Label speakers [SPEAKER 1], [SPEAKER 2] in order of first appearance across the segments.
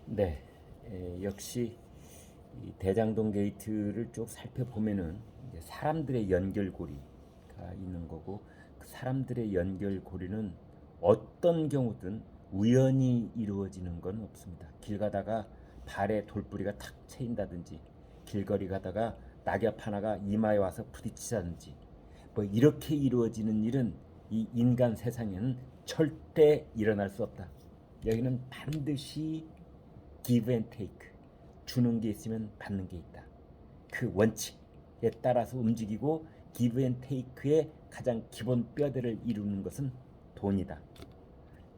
[SPEAKER 1] 네, 역시 이 대장동 게이트를 쭉 살펴보면은 이제 사람들의 연결고리가 있는 거고, 그 사람들의 연결고리는 어떤 경우든 우연히 이루어지는 건 없습니다. 길 가다가 발에 돌부리가 탁 채인다든지, 길거리 가다가 낙엽 하나가 이마에 와서 부딪히다든지, 뭐 이렇게 이루어지는 일은 이 인간 세상에는 절대 일어날 수 없다. 여기는 반드시 give and take, 주는 게 있으면 받는 게 있다. 그 원칙에 따라서 움직이고 give and take의 가장 기본 뼈대를 이루는 것은 돈이다.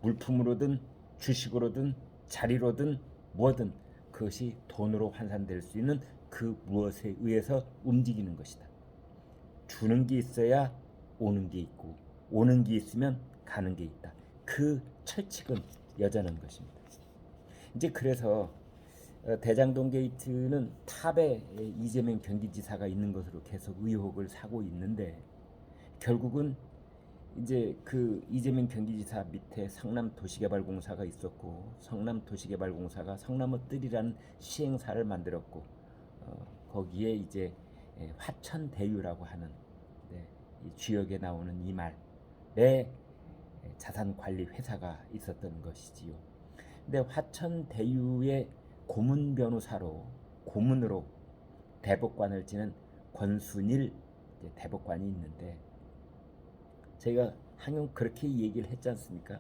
[SPEAKER 1] 물품으로든 주식으로든 자리로든 뭐든 그것이 돈으로 환산될 수 있는 그 무엇에 의해서 움직이는 것이다. 주는 게 있어야 오는 게 있고, 오는 게 있으면 가는 게 있다. 그 철칙은 여전한 것입니다. 이제 그래서 대장동 게이트는 탑에 이재명 경기지사가 있는 것으로 계속 의혹을 사고 있는데, 결국은 이제 그 이재명 경기지사 밑에 성남도시개발공사가 있었고, 성남도시개발공사가 성남호뜰이라는 시행사를 만들었고, 거기에 이제 화천대유라고 하는, 네, 이 주역에 나오는 이 말의 자산관리 회사가 있었던 것이지요. 근데 화천대유의 고문 변호사로, 고문으로 대법관을 지낸 권순일 대법관이 있는데, 저희가 항상 그렇게 얘기를 했지 않습니까?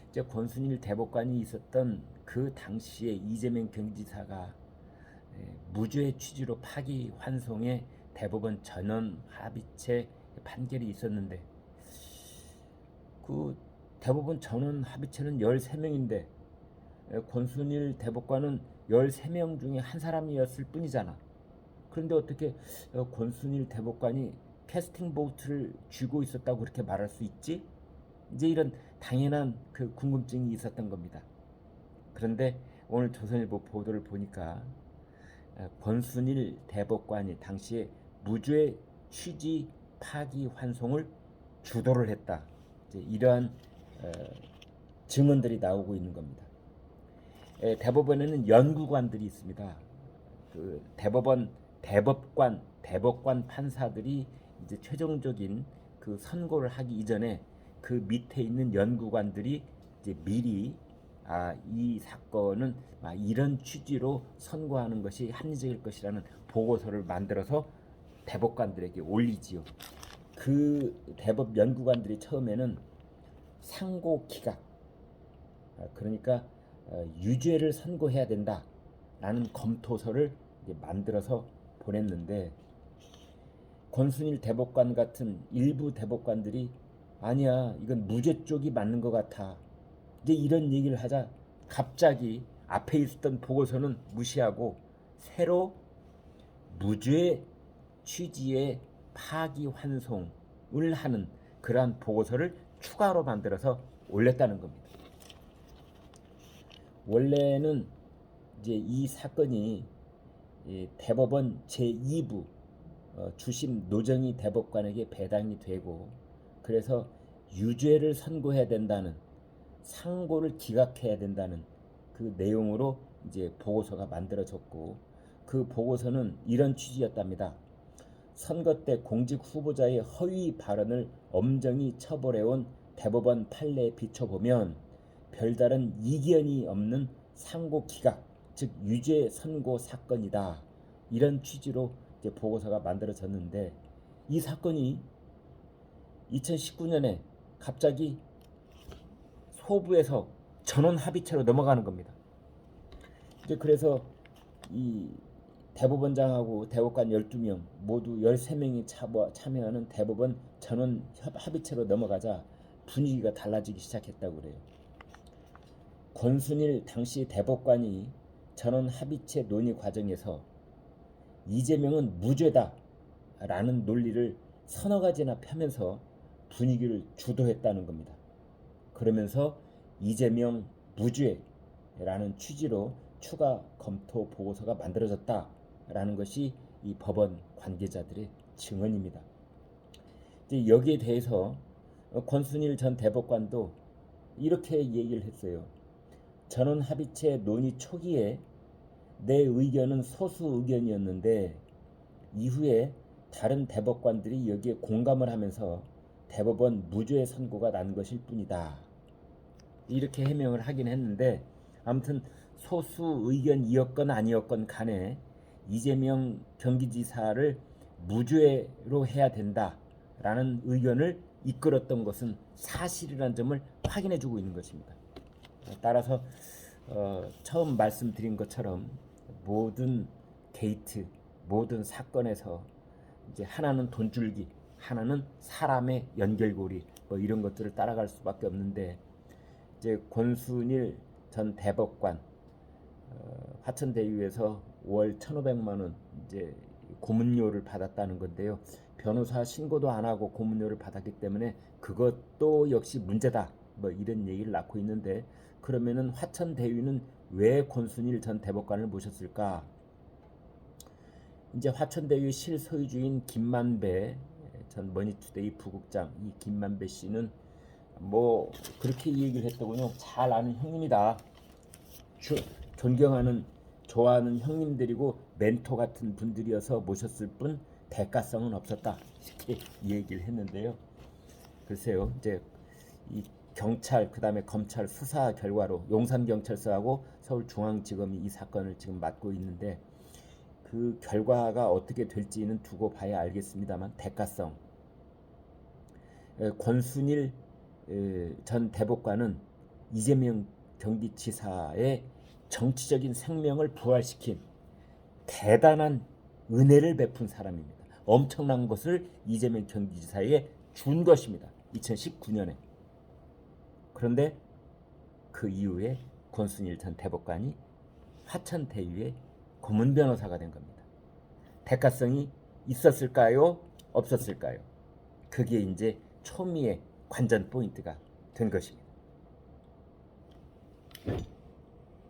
[SPEAKER 1] 이제 권순일 대법관이 있었던 그 당시에 이재명 경기지사가 무죄 취지로 파기환송의 대법원 전원 합의체 판결이 있었는데, 그 대법원 전원 합의체는 13명인데 권순일 대법관은 13명 중에 한 사람이었을 뿐이잖아. 그런데 어떻게 권순일 대법관이 캐스팅 보트를 쥐고 있었다고 그렇게 말할 수 있지? 이제 이런 당연한 그 궁금증이 있었던 겁니다. 그런데 오늘 조선일보 보도를 보니까 권순일 대법관이 당시에 무죄 취지 파기환송을 주도를 했다. 이제 이러한 어, 증언들이 나오고 있는 겁니다. 대법원에는 연구관들이 있습니다. 그 대법관 판사들이 이제 최종적인 그 선고를 하기 이전에 그 밑에 있는 연구관들이 이제 미리 이 사건은 이런 취지로 선고하는 것이 합리적일 것이라는 보고서를 만들어서 대법관들에게 올리지요. 그 대법 연구관들이 처음에는 상고 기각, 그러니까 유죄를 선고해야 된다라는 검토서를 만들어서 보냈는데, 권순일 대법관 같은 일부 대법관들이 아니야, 이건 무죄 쪽이 맞는 것 같아, 이제 이런 얘기를 하자 갑자기 앞에 있었던 보고서는 무시하고 새로 무죄 취지의 파기환송을 하는 그러한 보고서를 추가로 만들어서 올렸다는 겁니다. 원래는 이제 이 사건이 대법원 제2부 주심 노정희 대법관에게 배당이 되고, 그래서 유죄를 선고해야 된다는, 상고를 기각해야 된다는 그 내용으로 이제 보고서가 만들어졌고, 그 보고서는 이런 취지였답니다. 선거 때 공직 후보자의 허위 발언을 엄정히 처벌해온 대법원 판례에 비춰보면 별다른 이견이 없는 상고 기각, 즉 유죄 선고 사건이다. 이런 취지로 이제 보고서가 만들어졌는데, 이 사건이 2019년에 갑자기 소부에서 전원 합의체로 넘어가는 겁니다. 이제 그래서 이 대법원장하고 대법관 12명 모두 13명이 참여하는 대법원 전원 합의체로 넘어가자 분위기가 달라지기 시작했다고 그래요. 권순일 당시 대법관이 전원 합의체 논의 과정에서 이재명은 무죄다 라는 논리를 서너 가지나 펴면서 분위기를 주도했다는 겁니다. 그러면서 이재명 무죄라는 취지로 추가 검토 보고서가 만들어졌다라는 것이 이 법원 관계자들의 증언입니다. 이제 여기에 대해서 권순일 전 대법관도 이렇게 얘기를 했어요. 전원 합의체 논의 초기에 내 의견은 소수 의견이었는데 이후에 다른 대법관들이 여기에 공감을 하면서 대법원 무죄의 선고가 난 것일 뿐이다. 이렇게 해명을 하긴 했는데 아무튼 소수 의견이었건 아니었건 간에 이재명 경기지사를 무죄로 해야 된다라는 의견을 이끌었던 것은 사실이라는 점을 확인해주고 있는 것입니다. 따라서 처음 말씀드린 것처럼 모든 게이트, 모든 사건에서 이제 하나는 돈줄기, 하나는 사람의 연결고리, 뭐 이런 것들을 따라갈 수밖에 없는데 이제 권순일 전 대법관 화천대유에서 월 1,500만 원 이제 고문료를 받았다는 건데요. 변호사 신고도 안 하고 고문료를 받았기 때문에 그것도 역시 문제다. 뭐 이런 얘기를 낳고 있는데 그러면은 화천대유는 왜 권순일 전 대법관을 모셨을까? 이제 화천대유 실소유주인 김만배 전 머니투데이 부국장 이 김만배 씨는 뭐 그렇게 얘기를 했더군요. 잘 아는 형님이다. 존경하는 좋아하는 형님들이고 멘토 같은 분들이어서 모셨을 뿐 대가성은 없었다. 이렇게 얘기를 했는데요. 글쎄요. 이제 이 경찰 그다음에 검찰 수사 결과로 용산경찰서하고 서울중앙지검이 이 사건을 지금 맡고 있는데 그 결과가 어떻게 될지는 두고 봐야 알겠습니다만 대가성 권순일 전 대법관은 이재명 경기지사의 정치적인 생명을 부활시킨 대단한 은혜를 베푼 사람입니다. 엄청난 것을 이재명 경기지사에게 준 것입니다. 2019년에. 그런데 그 이후에 권순일 전 대법관이 화천대유의 고문 변호사가 된 겁니다. 대가성이 있었을까요? 없었을까요? 그게 이제 초미의 관전 포인트가 된 것입니다.